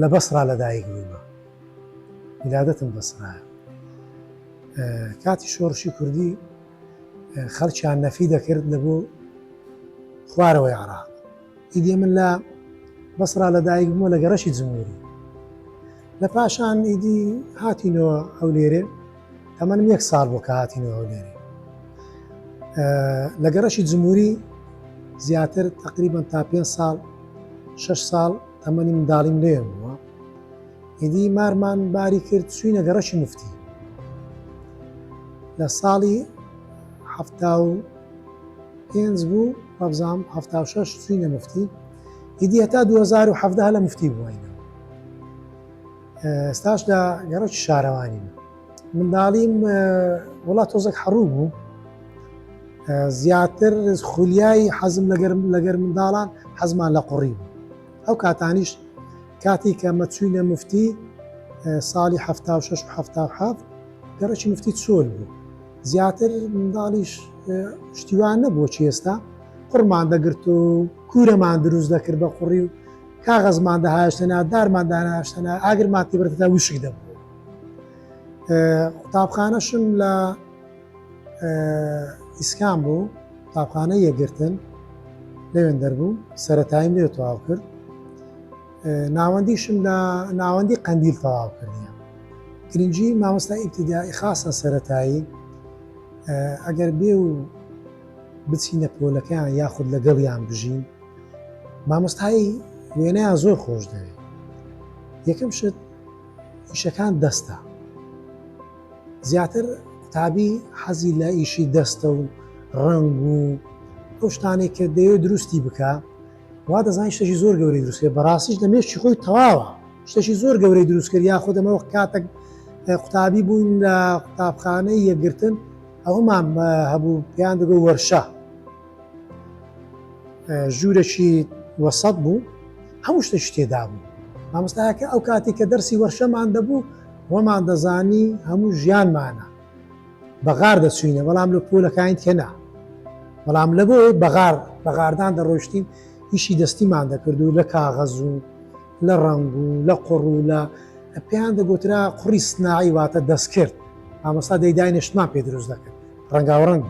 لە بەسرا لەدایک بوومە، میلادەتم بەسرایە. کاتی شۆڕشی کوردی خەڵکیان نەفی دەکرد لە بۆ خوارەوەی عێراق. ئیدی من لە بەسرا لەدایک بوومە لە گەڕەشی جمهوری. لە پاشان ئیدی هاتینەوە هەولێرێ، تەمەنم 1 ساڵ بوو کە هاتینەوە هەولێرێ. لە گەڕەشی جمهوری زیاتر تقریبا تا 5 ساڵ 6 ساڵ تەمەنی منداڵیم لێم بووە. ئیدی مارمان باری کرد چووینە گەڕەشی موفتی. لە ساڵی 75 بوو وەبزانم 76 چووینە موفتی. ئیدی هەتا 2017 لە موفتی بووینە. ئێستاش لە گەڕەکی شارەوانیم. منداڵیم وڵا تۆزێک حەڕوو بوو، زیاتر خولیای حەزم لەگەر منداڵان حەزمان لە قوڕی بوو. ئەو کاتانیش کاتی کە مەچووینە موفتی ساڵی 76 و 77 گەڕەکی موفتی چۆل بوو. زیاتر منداڵیش شتیوان نەبووە چی ئێستا، قوڕمان دەگرت و کوورەمان دروست دەکرد بە قوڕی و کاغەزمان دەهایشتەنا، دارمان داناشتەنا، ئاگرمان تێبرێتە وشک دەبوو. قوتابخانەشم لە ئیسکان بوو، قوتابخانە یەکگرتن لەوێن دەربوو، سەرەتاییم لێ تەواو کرد. ناوەندیشم لە ناوەندی قەندیل تەواو کردیە. گرنگی مامۆستای ئیبتیدایی خاصە سەرەتایی ئەگەر بێ و بچینە پۆلەکەیان یاخود لەگەڵیان بژین، مامۆستای وێنەیان زۆر خۆش دەوێت. یەکەم شت ئیشەکان دەستە. زیاتر قوتابی حەزی لە ئیشی دەستە و ڕنگ و ئەو شتانێک کە دەیەوێت دروستی بکە، وا دەزانین شتێکی زۆر گەورەی دروستکرد. بەڕاستیش دەمێشتی خۆی تەواوە، شتێکی زۆر گەورەی دروست کرد. یاخود ئەمەوە کاتێک قوتابی بووین لە قوتابخانەی یەکگرتن، ئەومان هەبوو پێیان دەگۆ وەرشە، ژوورێکی وەسەط بوو، هەموو شتێکی تێدا بوو. مامۆستایەکە ئەو کاتی کە دەرسی وەرشەمان دەبوو، وەمان دەزانی هەموو ژیانمانە بەغار دەچوینە، بەڵام لە پۆلەکانی تێنا. بەڵام لە بۆ بەغاردان دەڕۆیشتین، ئیشی دەستیمان دەکرد و لە کاغەز و لە ڕنگ و لە قوڕ و لە پێیان دەگوترا قوڕی سناعی واتە دەستکرد. مامۆستا دەیداینێشتمان پێ دروست دەکرد، ڕەنگاوڕەنگ.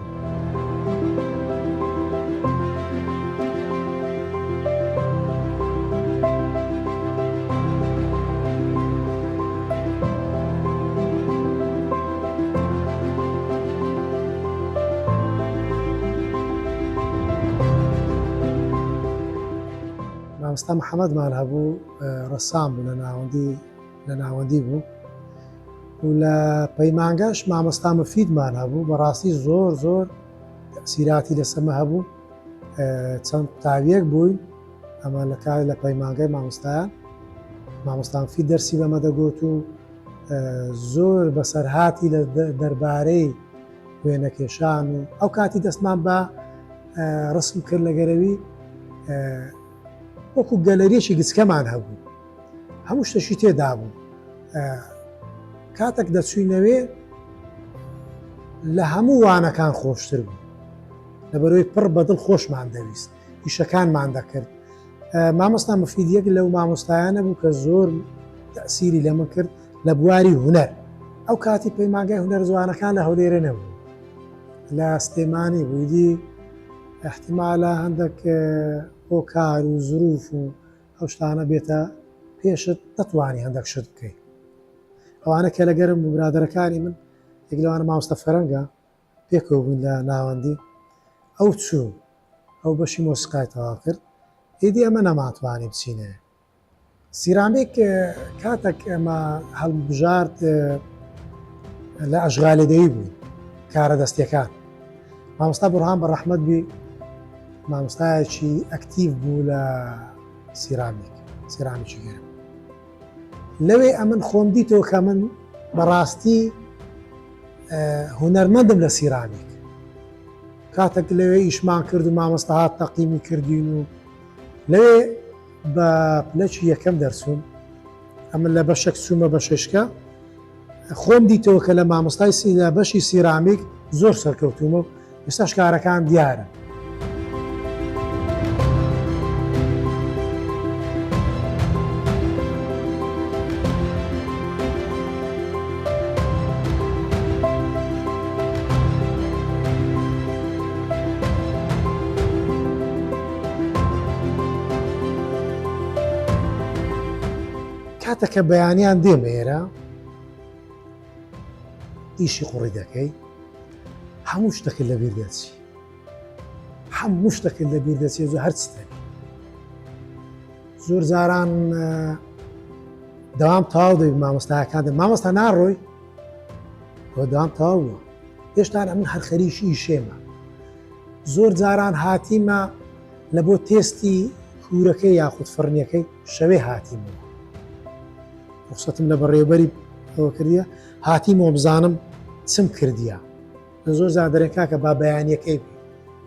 مامۆستا محەممەدمان هەبوو، ڕەسام بوو، لە ناوەندی بوو و لە پەیمانگەش مامۆستا مفیدمان هەبوو. بەڕاستی زۆر زۆر تەسیراتی لەسەمە هەبوو. چەند قوتابیەک بووین ئەمە لە کار لە پەیمانگەی مامۆستایان. مامۆستا مفید دەرسی بەمە دەگوت و زۆر بەسەرهاتی لە دەربارەی وێنەکێشان و ئەو کاتی دەستمان بە ڕسم کرد لە گەرەوی وەکو گەلەریەکی گچکەمان هەبوو، هەموو شتێکی تێدا بوو. کاتێک دەچوینەوێ لە هەموو وانەکان خۆشتر بوو، لەبەرەوەی پڕ بەدڵ خۆشمان دەویست، ئیشەکانمان دەکرد. مامۆستا مفیدیەک لەو مامۆستایانە بوو کە زۆر تەسیری لەمە کرد لە بواری هونەر. ئەو کاتی پەیمانگای هونەر جوانەکان لە هەولێرە نەبوو، لە سلێمانی بوویدی احتیمالە هەندێک هۆکار و زروف و ئەو شتانە بێتە پێشت دەتوانی هەندێک شت بکەیت. ئەوانە کە لەگەرم و برادەرەکانی من یەک لەوانە مامۆستا فەرەنگە پێکەوە بوون لە ناوەندی، ئەو چوو ئەو بەشی مۆسیقای تەواو کرد. ئیدی ئەمە نەماتوانی بچینێ. سیرامێک کاتێک ئەمە هەڵبژارد لە ئەژغالێدەیی بووین، کارە دەستیەکان. مامۆستا بورهان بەڕەحمەت بی مامۆستایەکی ئەکتیڤ بوو لە سیرامیکی گەرم. لەوێ ئەمن خۆم دیتەوە کە من بەڕاستی هونەرمەندم لە سیرامیک. کاتێک لەوێ ئیشمان کرد و مامۆستا هات تەقیمی کردین و لەوێ بە پلەکی یەکەم دەرچووم. ئەمن لە بەشێک چوومە بە شەشکە، خۆم دیتەوە کە لە مامۆستای لە بەشی سیرامیک زۆر سەرکەوتومە و ئێستاش کارەکان دیارە. کاتەکە بەیانیان دێمێرە ئیشی قوڕی دەکەی هەموو شتەکە لەبیر دەچی هەموو شتەکە لەبیر دەچێت زۆر هەرچتە زۆر جاران دەوام تاو دەبی مامۆستایەکان مامۆستا ناڕۆی بۆ دەوام تاو بووە هێشتا من هەر خەریکی ئیشێمە زۆر جاران هاتیمە لە بۆ تێستی کوورەکەی یاخود فڕنیەکەی شەوێ هاتیمەوە ڕخسەتم لە بەڕێوەبەری ئەوە کردیە هاتیمەوە بزانم چم کردیە لە زۆر جار دەرێن کاکە با بەیانیەکەی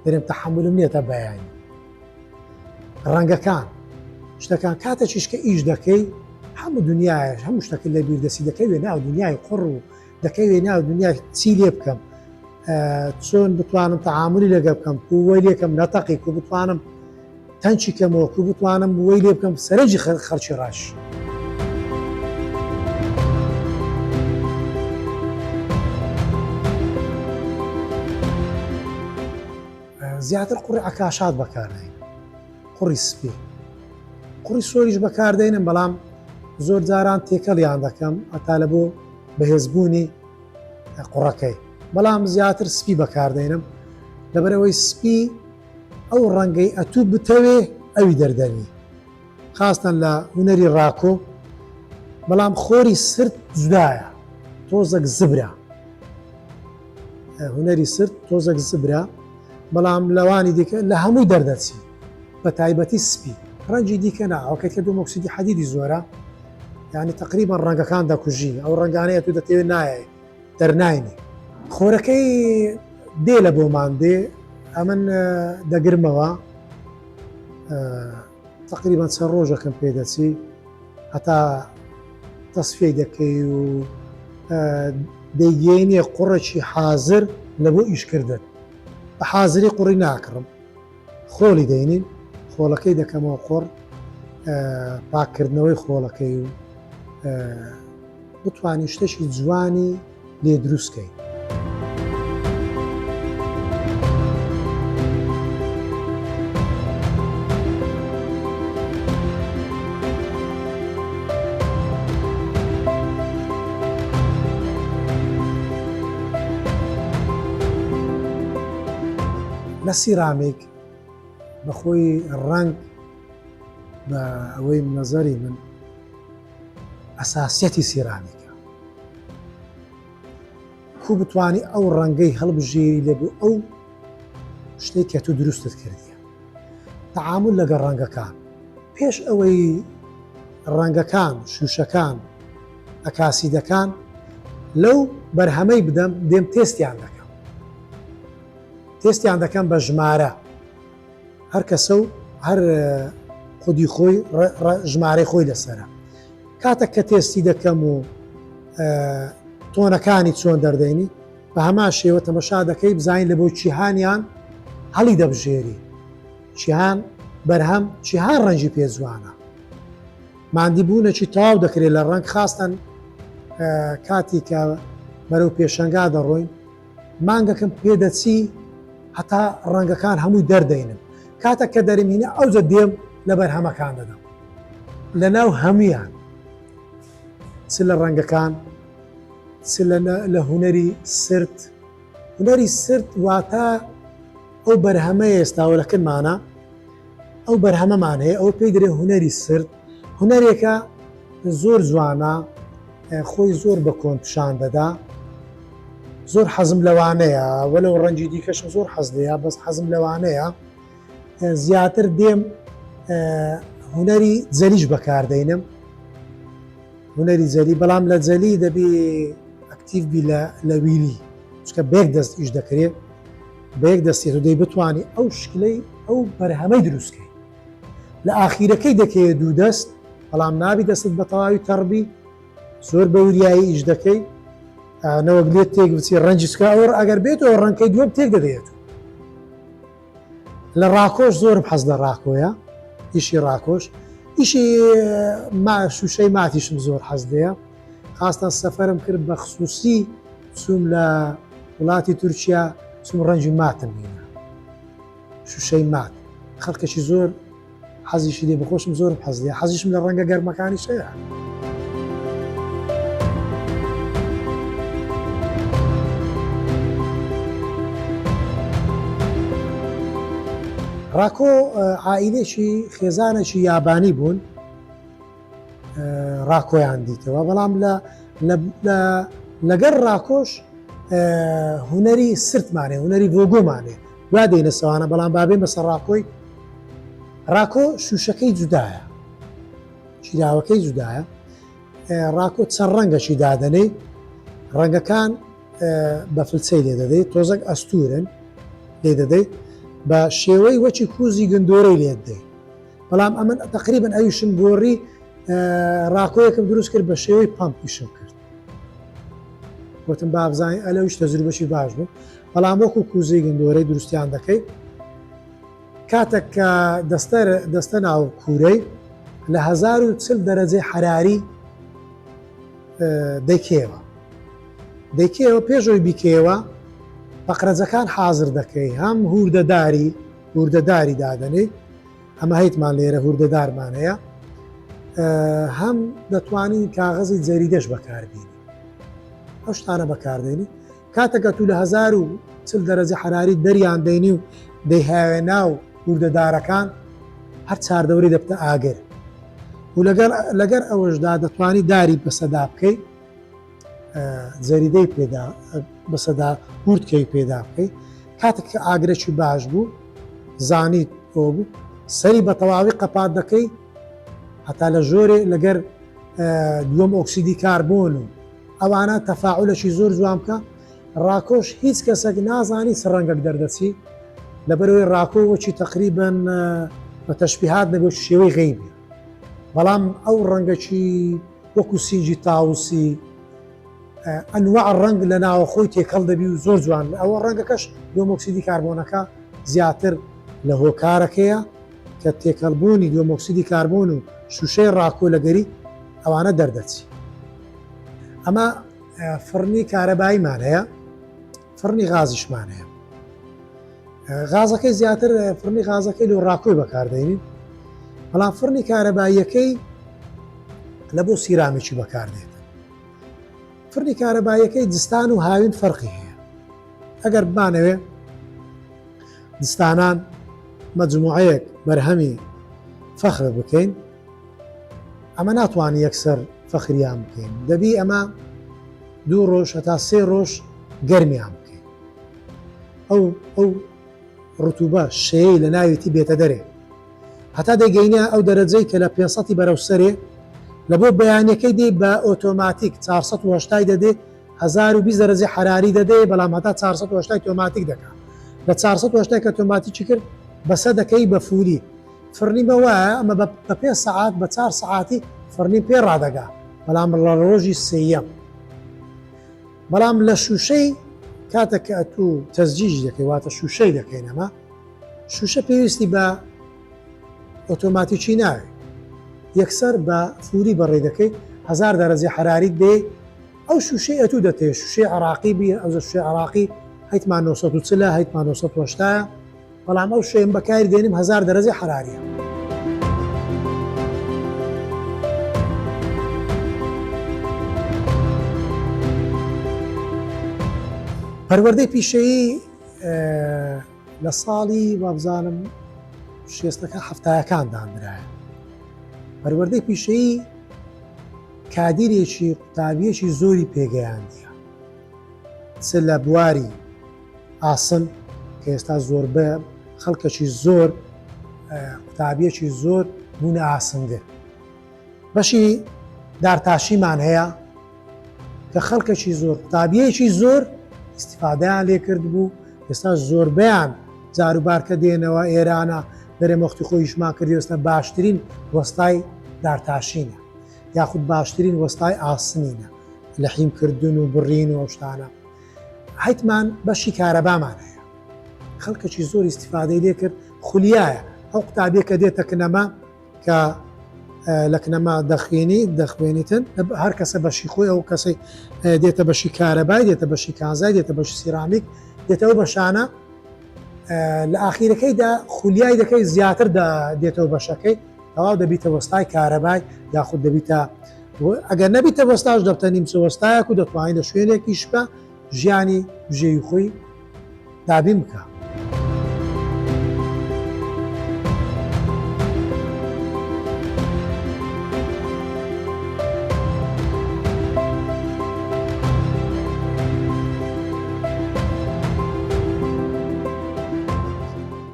دەرێم تەحملم نییە تا بەیانی ڕەنگەکان شتەکان کاتە چیشکە ئیش دەکەی هەموو دنیاش هەموو شتەکە لە بیردەسی دەکەوێ ناو دنیای قڕ و دەکەوێ ناو دنیای چی لێ بکەم چۆن بتوانم تەعاملی لەگە بکەم وەی لێکم نەتەقی و بتوانم تەنچی کەمەوە و بتوانم وەی لێ بکەم سەرنجی خەرچی ڕاش زیاتر قوڕی عکاشات بەکاردێن قوڕی سپی قوڕی سۆریش بەکاردێنم بەڵام زۆر جاران تێکەڵیان دەکەم ئەتا لە بۆ بەهێزبوونی قوڕەکەی بەڵام زیاتر سپی بەکاردێنم لەبەرەوەی سپی ئەو ڕەنگەی ئەتوو بتەوێ ئەوی دەردەنی خاستن لە هونەری ڕاکۆ بەڵام خۆری سرد جودایە تۆزێک زبرە هونەری سرد تۆزێک زبرە بەڵام لەوانی دیکە لە هەمووی دەردەچی بە تایبەتی سپی ڕەنجی دیکە ناوەکەی کە دوومۆکسیدی حەدیدی زۆرە یعنی تقریبا ڕەنگەکان دەکوژی ئەو ڕەنگانەیە تو دەتەوێت نایە دەرناینی خۆرەکەی دێ لە بۆمان دێ ئەمن دەگرمەوە تقریبا چەند ڕۆژەکەم پێدەچی هەتا تەسفیەی دەکەی و دەیگەینێ قوڕێکی حازر لە بۆ ئیشکردن بە حازری قوڕی ناکڕم خۆڵی دەینین خۆڵەکەی دەکەمەوە قوڕ پاکردنەوەی خۆڵەکەی و بتوانین شتێکی جوانی لێ دروستکەی لە سیرامێک بەخۆی ڕنگ بە ئەوەی نەزەری من ئەساسیەتی سیرامێکە کو بتوانی ئەو ڕەنگەی هەڵبژێری لە بۆ ئەو شتێک کە تو دروستت کردیە تەعامل لەگەڵ ڕەنگەکان پێش ئەوەی ڕەنگەکان شوشەکان ئەکاسیدەکان لەو بەرهەمەی بدەم دێم تێستیان دەکەم تێستیان دەکەم بە ژمارە هەر کەسە و هەر خودی خۆی ژمارەی خۆی لەسەرە کاتێک کە تێستی دەکەم و تۆنەکانی چۆن دەردەینی بە هەمان شێوە تەمەشا دەکەی بزانین لە بۆ چیهانیان هەڵی دەبژێری چیهان بەرهەم چیهان ڕەنجی پێجوانە ماندی بوونەکی تەواو دەکرێت لە ڕەنگ خاستن کاتی کە بەرەو پێشەنگا دەڕۆین مانگەکەم پێدەچی هەتا ڕەنگەکان هەمووی دەردەینم کاتێک کە دەرمینە ئەوجە دێم لە بەرهەمەکان دەدەم لە ناو هەمویان چ لە ڕەنگەکان چ لە هونەری سرد هونەری سرد واتە ئەو بەرهەمەیە ئێستاوەلەکەمانە ئەو بەرهەمەمان هەیە ئەو پێی درێ هونەری سرد هونەرێکە زۆر جوانە خۆی زۆر بە کۆن پیشان دەدا زۆر حەزم لەوانەیە وەلەو ڕەنجی دیکەش زۆر حەزدەیە بەس حەزم لەوانەیە زیاتر دێم هونەری جەلیش بەکاردەینم هونەری جەلی بەڵام لە جەلی دەبێ ئەکتیڤ بی لە ویلی چکە بێک دەست ئیش دەکرێت بەیەک دەستێت و دەی بتوانانی ئەو شکلەی ئەو بەرهەمەی دروستکەی لە ئاخیرەکەی دەکەوێت دوو دەست بەڵام نابی دەستت بە تەواوی تەڕبی زۆر بە وریایی ئیش دەکەی نەوەک لێت تێک بچی ڕەنجسکە ئەوە ئەگەر بێتەوە ڕەنگەکەی دووەم تێک دەدەێت لە ڕاکۆش زۆرم حەز لە ڕاکۆیە ئیشی ڕاکۆش ئیشی شوشەی ماتیشم زۆر حەزدەیە خاستان سەفەرم کرد بە خصوصی چوم لە وڵاتی تورکیا چوم ڕەنجی ماتم بینە شوشەی مات خەڵکەشی زۆر حەزیشی لێ بخۆشم زۆرم حەزدەیە حەزیشم لە ڕەنگە گەرمەکانی شەیە ڕاکۆ عائیلێکی خێزانێکی یابانی بوون ڕاکۆیان دیتەوە، بەڵام لەگەر ڕاکۆش هوەری سرتمانێ، هوەری ڤۆگۆمانێ وا دێنە سەوانە، بەڵام بابێ بەسەر ڕاکۆی ڕاکۆ شوشەکەی جودایە، چیراوەکەی جودایە. ڕاکۆ چەند ڕەنگەشی دادەنێ، ڕەنگەکان بە فلچەی لێ دەدەیت، تۆزێک ئەستورن لێ دەدەیت بە شێوەی وەچی کوزی گندۆرەی لێ دەی. بەڵام ئەمن تقریبن ئەویشم گۆڕی ڕاکۆیەکم دروست کرد بە شێوەی پامپیشم کرد، وتم بابزانانی ئەلەویش تەجروبەشی باش بوو، بەڵام وەکو کوزەی گندۆرەی دروستیان دەکەیت. کاتێک کە دەستە ناو کوورەی لە 1040 دەرەجەی حراری دەیکێەوە پێشەوەی بیکەوە بەقرەجەکان حازر دەکەی، هەم هوردەداری دادنێ، ئەمە هەیتمان لێرە هوردەدارمان هەیە، هەم دەتوانین کاغەزی جەریدەش بەکاربیێنی، ئەو شتانە بەکاردێنی. کاتێکە تو لە 1040 دەرەجە حراری دەریان دەینی و دەیهاوێ ناو هوردەدارەکان، هەر چاردەوری دەبتە ئاگر و لەگەر ئەوەشدا دەتوانی داری بەسەدا بکەی، جەریدەی پێدا بەسەدا هوردکەی پێدا بکەی. کاتێک کە ئاگرێکی باش بوو زانیت ئۆ بوو، سەری بە تەواوی قەپات دەکەی، هەتا لە ژۆرێ لەگەر دووەم ئۆکسیدی کاربۆن و ئەوانە تەفاعولەکی زۆر جوان بکە. ڕاکۆش هیچ کەسێک نازانی چ ڕەنگەک دەردەچی، لەبەرەوەی ڕاکۆ وەچی تقریبن بە تەشبیهات نەبێ شێوەی غەیبی، بەڵام ئەو ڕەنگەکی وەکو سینجی تاوسی ئەنواع ڕەنگ لە ناوەخۆی تێکەڵ دەبی و زۆر جوان. ئەوە ڕەنگەکەش دووەم ئۆکسیدی کاربۆنەکە زیاتر لە هۆکارەکەیە کە تێکەڵبوونی دووەم ئۆکسیدی کاربۆن و شوشەی ڕاکۆ لەگەری ئەوانە دەردەچی. ئەمە فڕنی کارەباییمان هەیە، فڕنی غازیشمان هەیە. غازەکەی زیاتر فڕنی غازەکەی لە ڕاکۆی بەکاردێنین، بەڵام فڕنی کارەباییەکەی لە بۆ سیرامێکی بەکاردێت. فڕنی کارەباییەکەی جستان و هاوین فەرقی هەیە. ئەگەر بانەوێ جستانان مەجموعەیەک بەرهەمی فەخر بکەین، ئەمە ناتوانانی یەکسەر فەخریان بکەین، دەبی ئەمە 2 ڕۆژ هەتا 3 ڕۆژ گەرمیان بکەین. ئەو ڕوتوبە شەیەی لە ناوێتی بێتە دەرێ، هەتا دەگەینە ئەو دەرەجەی کە لە 500 بەرەوسەرێ، لە بۆ بەیانەکەی دێ بە ئۆتۆماتیک 480 دەدێ، 1020 دەرەجەی حراری دەدێ، بەڵام هەتا 480 ئۆتۆماتیک دەکات. لە 480 کە ئۆتۆماتیکی کرد بەسە دەکەی بە فولی. فڕنی بە وایە ئەمە بە 5 سەعات بە 4 سەعاتی فڕنی پێ ڕادەگا، بەڵام لە ڕۆژی سێیەم. بەڵام لە شوشەی کاتێک کە تو تەزجیج دەکەی، واتە شوشەی دەکەینەمە، شوشە پێویستی بە ئۆتۆماتیکی ناوێ، یەکسەر بە فوری بەڕێ دەکەی، 1000 دەرەجەی حراریت دێ، ئەو شوشەی ئەتوو دەتێ شوشەی عراقی بی، ئەو شوشەی عراقی هەیتمان 940 هەیتمان 980، بەڵام ئەو شوێن بەکاری دێنیم 1000 دەرەجەی حراریە. پەروەردەی پیشەیی لە ساڵی وابزانم 60ەکە 70ەکان دانرایە. پەروەردەی پیشەیی کادیرێکی قوتابیەکی زۆری پێگەیاندیە، چ لە بواری ئاسن کە ئێستا زۆربە خەڵکەکی زۆر قوتابیەکی زۆر بوونە ئاسنگر. بەشی دارتاشیمان هەیە کە خەڵکەکی زۆر قوتابیەکی زۆر استیفادەیان لێ کرد بوو، ئێستا زۆربیان جاروبارکە دێنەوە ئێرانە دەرێ مەختی خۆیشمان کردی، ئێستا باشترین وەستای دارتاشینە یاخود باشترین وەستای ئاسنینە لە حیمکردن و بڕین و ئەو شتانە. هەیتمان بەشی کارەبامان هەیە، خەڵکەکی زۆر استیفادەی لێ کرد، خولیایە ئەو قوتابیە کە دێتە کنەما کە لە کنەما دەخوێنیتن، هەر کەسە بەشی خۆی، ئەو کەسی دێتە بەشی کارەبای، دێتە بەشی کانزای، دێتە بەشی سیرامیک، دێتەوە بەشانە. لە ئاخیرەکەیدا خولیای دەکەی زیاتر دێتەوە بەشەکەی، تەواو دەبیتە وەستای کارەبای یاخود دەبیتە، ئەگەر نەبیتە وەستاش دەبتە نیمچە وەستایەک و دەتوانین لە شوێنێکیش بە ژیانی ژێوی خۆی دابین بکە.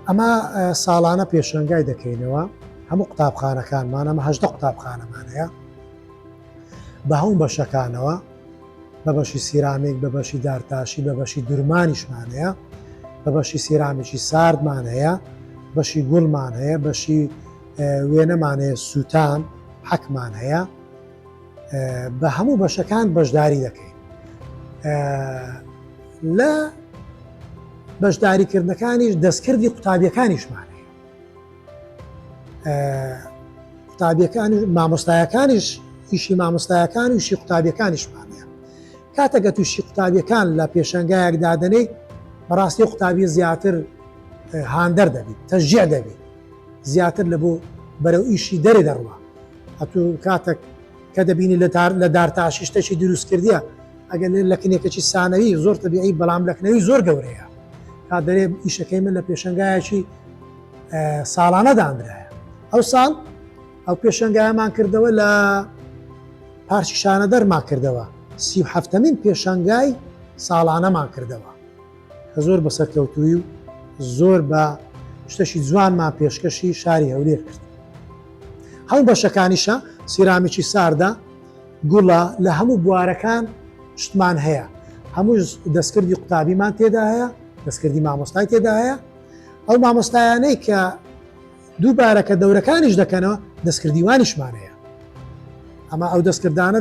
ئەمە ساڵانە پێشەنگای دەکەینەوە هەموو قوتابخانەکانمان ئەمە 18 قوتابخانەمانەیە بە هەموو بەشەکانەوە بە بەشی سیرامیک بە بەشی دارتاشی بە بەشی دوورمانیشمان هەیە بە بەشی سیرامیکی ساردمان هەیە بەشی گوڵمان هەیە بەشی وێنەمان هەیە سووتان حەکمان هەیە بە هەموو بەشەکان بەشداری دەکەین لە بەشداریکردنەکانیش دەستکردی قوتابیەکانیشمان هەیە قوتابیەکانی مامۆستایەکانیش ئیشی مامۆستایەکان و ئیشی قوتابیەکانیشمان هەیە کاتێکە تووشی قوتابیەکان لە پێشەنگایەک دادەنەی بەڕاستی قوتابی زیاتر هاندەر دەبیت تەشجیع دەبێت زیاتر لە بۆ بەرەو ئیشی دەرێ دەڕوە هەتوو کاتێک کە دەبینی لە دارتاشی شتێکی دروست کردیە ئەگەر لە کنێکەکی سانەوی زۆر تەبیعی بەڵام لەکنەوی زۆر گەورەیە کا دەرێ ئیشەکەی من لە پێشەنگایەکی ساڵانە دانرایە ئەو ساڵ ئەو پێشەنگایەمان کردەوە لە پارکی شانە دەرمان کردەوە 37مین پێشەنگای ساڵانەمان کردەوە کە زۆر بەسەرکەوتووی و زۆر بە شتێکی جوانمان پێشکەشی شاری هەولێر کرد هەموو بەشەکانیشە سیرامیکی ساردە گوڵە لە هەموو بوارەکان شتمان هەیە هەموو دەستکردی قوتابیمان تێدا هەیە دەستکردی مامۆستای تێدا هەیە ئەو مامۆستایانەی کە دووبارەکە دەورەکانیش دەکەنەوە دەستکردیوانیشمان هەیە ئەمە ئەو دەستکردانە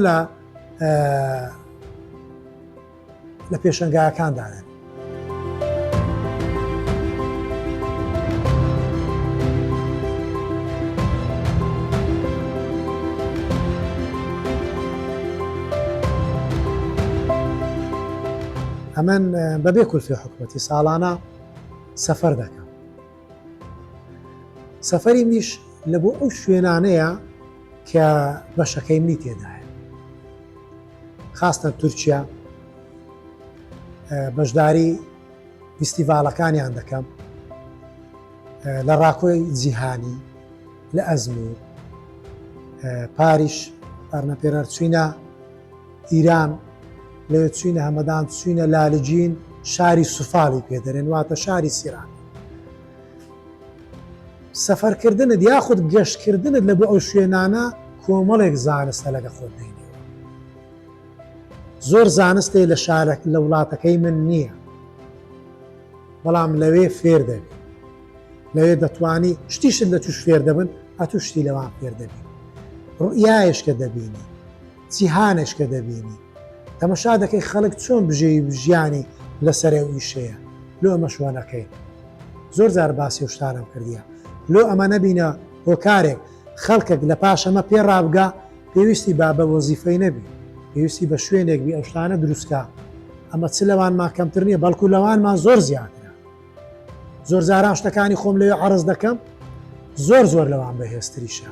لە پێشەنگایەکاندانن ئەمن بەبێ کولفی حکومەتی ساڵانە سەفەر دەکەم سەفەری میش لە بۆ ئەو شوێنانەیە کە بەشەکەی منی تێدایە خاستە تورکیا بەشداری فیستیڤالەکانیان دەکەم لە ڕاکۆی جیهانی لە ئەزمیر پاریش پارنەپێرەر چوینە ئیران لەوێ چوینە هەمەدان چوینە لالجین شاری سوفاڵی پێدەرێن واتە شاری سیران سەفەرکردنت یاخود گەشتکردنت لە بۆ ئەو شوێنانە کۆمەڵێک زانستە لەگە خۆت دەینەوە زۆر زانستێ لە شارێک لە وڵاتەکەی من نییە بەڵام لەوێ فێر دەبێت لەوێ دەتوانی شتیشت لە توش فێر دەبن ئەتوو شتی لەوان فێر دەبین ڕوئیایشکە دەبینی جیهانشکە دەبینی تەمەشا دەکەی خەڵک چۆن بژێی ژیانی لەسەرێ و ئیشەیە لۆ ئەمە شوانەکەی زۆر جار باسی و شتانم کردیە لۆ ئەمە نەبینە هۆکارێک خەڵکێک لە پاش ئەمە پێ ڕابگا پێویستی با بە وەزیفەی نەبی پێویستی بە شوێنێک بی ئەو شتانە دروستکە ئەمە چ لەوانمان کەمتر نییە بەڵکو لەوانمان زۆر زیاترە زۆر جاران شتەکانی خۆم لەوێ عەرز دەکەم زۆر لەوان بەهێزتریشە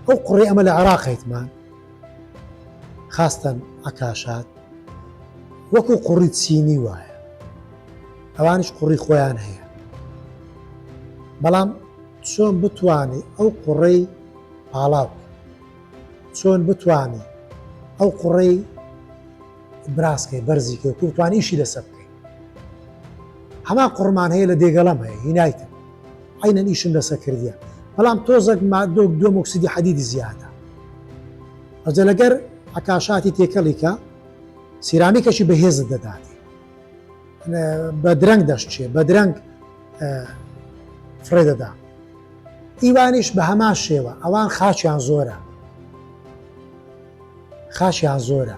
ئەو قوڕی ئەمە لە عێراقیتمان خاستن عکاشات وەکو قوڕی چینی وایە ئەوانش قوڕی خۆیان هەیە بەڵام چۆن بتوانی ئەو قوڕەی پاڵاو چۆن بتوانی ئەو قوڕەی براسکەی بەرزیکە و بتوانی ئیشی لەسەر بکەی هەمان قوڕمان هەیە لە دێگەڵەم هەیە هینایتم عینەن ئیشم لەسەر کردیە بەڵام تۆزێک مادۆک دووەم ئۆکسیدی حەدیدی زیادە ئەوجا لەگەر عکاشاتی تێکەڵیکە سیرامیکەشی بەهێزت دەداتی بە درەنگ دەشتێ بە درەنگ فرێ دەدا ئیوانیش بە هەمان شێوە ئەوان خاچیان زۆرە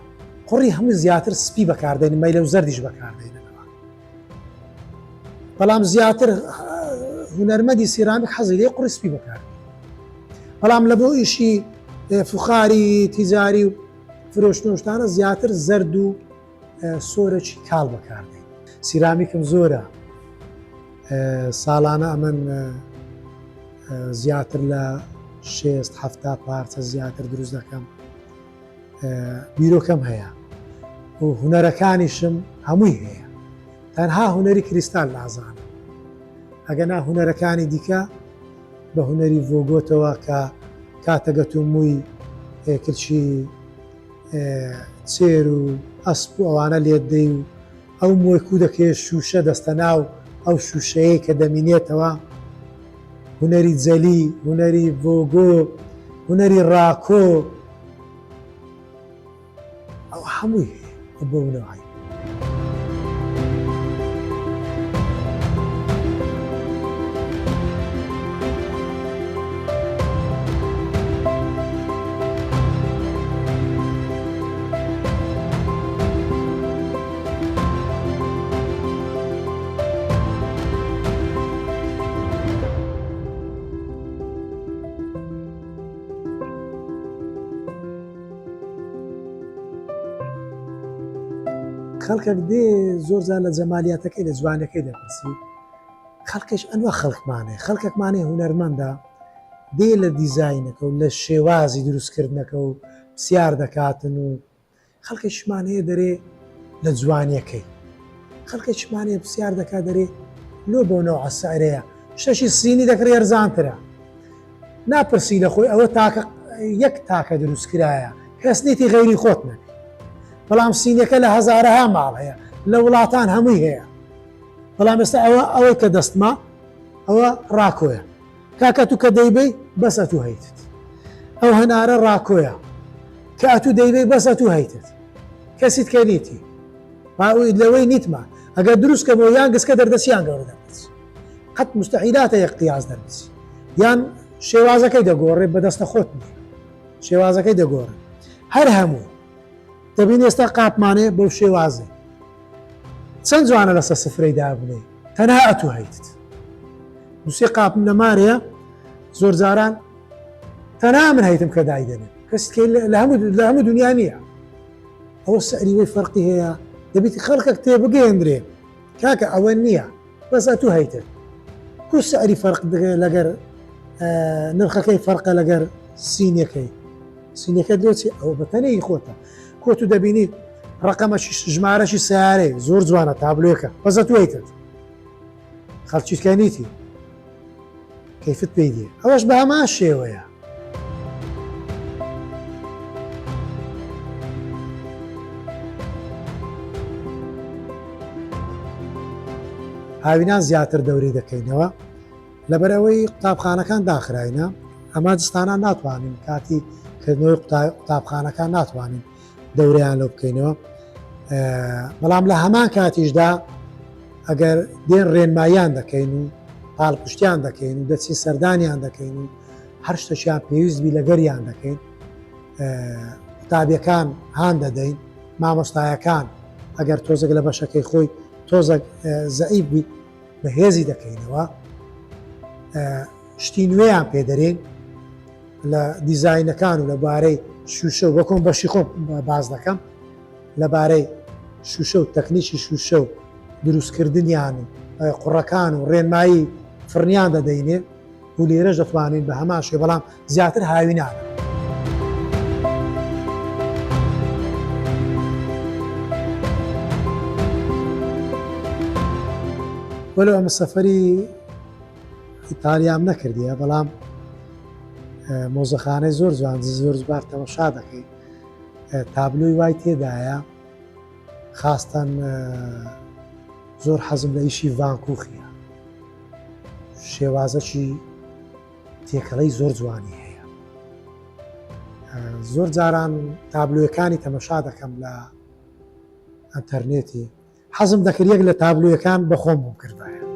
قوڕی هەموو زیاتر سپی بەکاردێن مەیلە و زەردیش بەکاردێنەوە بەڵام زیاتر هونەرمەندی سیرامیک حەزی لێ قوڕی سپی بەکاردێن بەڵام لە بۆ ئیشی فوخاری تیجاری و فرۆشتنۆشتانە زیاتر زەرد و سۆرەی کاڵ بەکاردێن سیرامیکم زۆرە ساڵانە ئەمن زیاتر لە 6-7 پارچە زیاتر دروست دەکەم بیرۆکەم هەیە و هونەرەکانیشم هەمووی هەیە تەنها هونەری کریستال نازانم ئەگەنا هونەرەکانی دیکە بە هونەری ڤۆگۆتەوە کە کاتەگەت و مووی کلچی چێر و ئەسپ و ئەوانە لێت دەی و ئەو مۆی کو دەکەێت شوشە دەستە ناو ئەو شوشەیە کە دەمینێتەوە هونەری جەلی هونەری ڤۆگۆ هونەری ڕاکۆ ئەو هەمووی بۆونەوەی خەڵکێک دێ زۆرجار لە جەمالیاتەکەی لە جوانەکەی دەپرسی خەڵکش ئەنوە خەڵکمانەیە خەڵکێکمانەیە هونەرمەندە دێ لە دیزاینەکە و لە شێوازی دروستکردنەکە و پرسیار دەکاتن و خەڵکێکشمانەیە دەرێ لە جوانیەکەی خەڵکێکشمانەیە پرسیار دەکات دەرێ لۆ بۆ نەوە سەعرەیە شەشی سینی دەکرێ ئەرزانترە ناپرسی لە خۆی ئەوە تاکە یەک تاکە دروستکرایە کەس نیتی غەیری خۆت نەکە بەڵام سینیەکە لە هەزارەها ماڵ هەیە لە وڵاتان هەمووی هەیە بەڵام ئێستا ئەوەی کە دەستما ئەوە ڕاکۆیە کاکە تو کە دەیبەی بەسە تو هەیتت ئەو هەنارە ڕاکۆیە کە ئەتو دەیبەی بەسە تو هەیتت کەسیت کە نیتی لەوەی نیتمە ئەگەر دروستکە بۆ یان گسکە دەردەسییان گەورە دەربچ قەت مستەحیلاتە یەک قیاس دەربچ یان شێوازەکەی دەگۆڕێ بەدەستە خۆت نیە شێوازەکەی دەگۆڕێ هەر هەموو دەبین ئێستا قاپمانێ بەو شێوازێ چەند جوانە لەسەر سفرەی دابنێ تەنها ئەتو هەیتت دووسێ قاپم لە مارەیە زۆر جاران تەنها من هەیتم کە دایدەنێ کەسکە لە هەموو دنیا نییە ئەوە سەریوەی فەرقی هەیە دەبیت خەڵکێک تێبگەێنرێ کاکە ئەوە نییە بەس ئەتو هەیتت کو سەری فەرق لەگەر نرخەکەی فەرقە لەگەر سینیەکەی سینیەکە دۆچی ئەوە بەتەنەی خۆتە کۆتو دەبینی ڕقەمەشی ژمارەشی سیارەی زۆر جوانە تابلوێکە بەزە تو هەیتت خەڵکیکەنیتی کەیفت پێی دێ ئەوەش بە هەمان شێوەیە هاوینان زیاتر دەورەی دەکەینەوە لەبەرەوەی قوتابخانەکان داخراینە ئەمە دستانان ناتوانین کاتی کردنەوەی قوتابخانەکان ناتوانین دەورەیان لەو بکەینەوە بەڵام لە هەمان کاتیشدا ئەگەر دێن ڕێنماییان دەکەین و پاڵپشتیان دەکەین و دەچین سەردانیان دەکەین و هەر شتێکیان پێویستبی لەگەریان دەکەین قوتابیەکان هان دەدەین مامۆستایەکان ئەگەر تۆزێک لە بەشەکەی خۆی تۆزێک زەعیف بی بەهێزی دەکەینەوە شتی نوێیان پێدەرێن لە دیزاینەکان و لەبارەی شوشە و وەکۆم بەشی خۆم باز دەکەم لەبارەی شوشە و تەکنیکی شوشە و دروستکردنیان و قوڕەکان و ڕێنمایی فرنیان دەدەینێ و لێرەش دەتوانین بە هەمان شێ بەڵام زیاتر هاوینانە وەلو ئەمە سەفەری ئیتالیام نەکردیە بەڵام مۆزەخانەی زۆر جوان زۆر جوبار تەماشا دەکەی تابلۆی وای تێدایە خاستان زۆر حەزم لە ئیشی ڤانکوخیە شێوازەکی تێکەڵەی زۆر جوانی هەیە زۆر جاران تابلۆیەکانی تەماشا دەکەم لە ئەنتەرنێتی حەزم دەکرد یەک لە تابلۆیەکان بەخۆم بوو کردایە